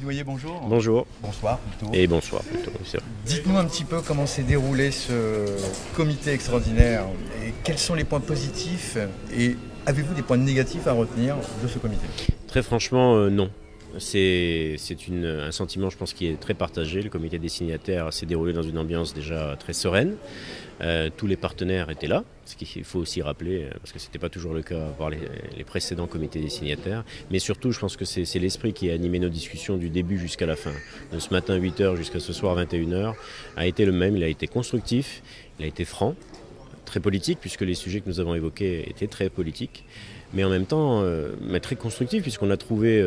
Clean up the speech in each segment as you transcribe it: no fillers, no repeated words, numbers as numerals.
Douillet, bonjour. Bonjour. Bonsoir plutôt. Et bonsoir plutôt, c'est vrai. Dites-nous un petit peu comment s'est déroulé ce comité extraordinaire et quels sont les points positifs et avez-vous des points négatifs à retenir de ce comité? Très franchement, non. C'est un sentiment, je pense, qui est très partagé. Le comité des signataires s'est déroulé dans une ambiance déjà très sereine. Tous les partenaires étaient là, ce qu'il faut aussi rappeler, parce que ce n'était pas toujours le cas par les précédents comités des signataires. Mais surtout, je pense que c'est l'esprit qui a animé nos discussions du début jusqu'à la fin. De ce matin 8h jusqu'à ce soir 21h a été le même. Il a été constructif, il a été franc, très politique, puisque les sujets que nous avons évoqués étaient très politiques. Mais en même temps, très constructif, puisqu'on a trouvé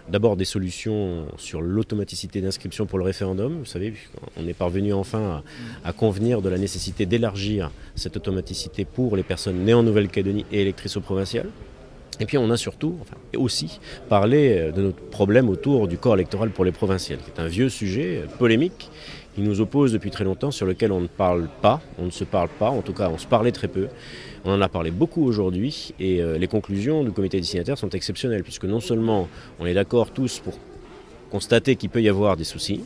d'abord des solutions sur l'automaticité d'inscription pour le référendum. Vous savez, on est parvenu enfin à convenir de la nécessité d'élargir cette automaticité pour les personnes nées en Nouvelle-Calédonie et électrices au provincial. Et puis on a surtout, aussi, parlé de notre problème autour du corps électoral pour les provinciales, qui est un vieux sujet polémique qui nous oppose depuis très longtemps, sur lequel on ne parle pas, on ne se parle pas, en tout cas on se parlait très peu. On en a parlé beaucoup aujourd'hui et les conclusions du comité des signataires sont exceptionnelles, puisque non seulement on est d'accord tous pour constater qu'il peut y avoir des soucis,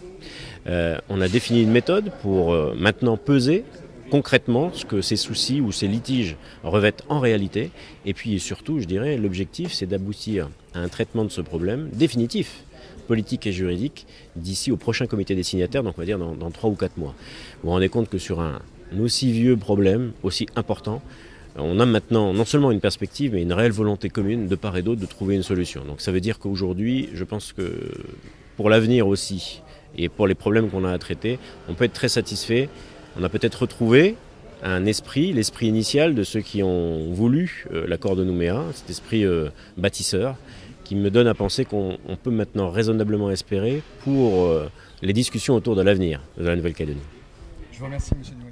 on a défini une méthode pour maintenant peser concrètement ce que ces soucis ou ces litiges revêtent en réalité. Et puis surtout, je dirais, l'objectif c'est d'aboutir à un traitement de ce problème définitif, politique et juridique, d'ici au prochain comité des signataires, donc on va dire dans 3 ou 4 mois. Vous vous rendez compte que sur un aussi vieux problème, aussi important, on a maintenant non seulement une perspective, mais une réelle volonté commune de part et d'autre de trouver une solution. Donc ça veut dire qu'aujourd'hui, je pense que pour l'avenir aussi, et pour les problèmes qu'on a à traiter, on peut être très satisfait. On a peut-être retrouvé l'esprit initial de ceux qui ont voulu l'accord de Nouméa, cet esprit bâtisseur, qui me donne à penser qu'on peut maintenant raisonnablement espérer pour les discussions autour de l'avenir de la Nouvelle-Calédonie. Je vous remercie, monsieur Douillet.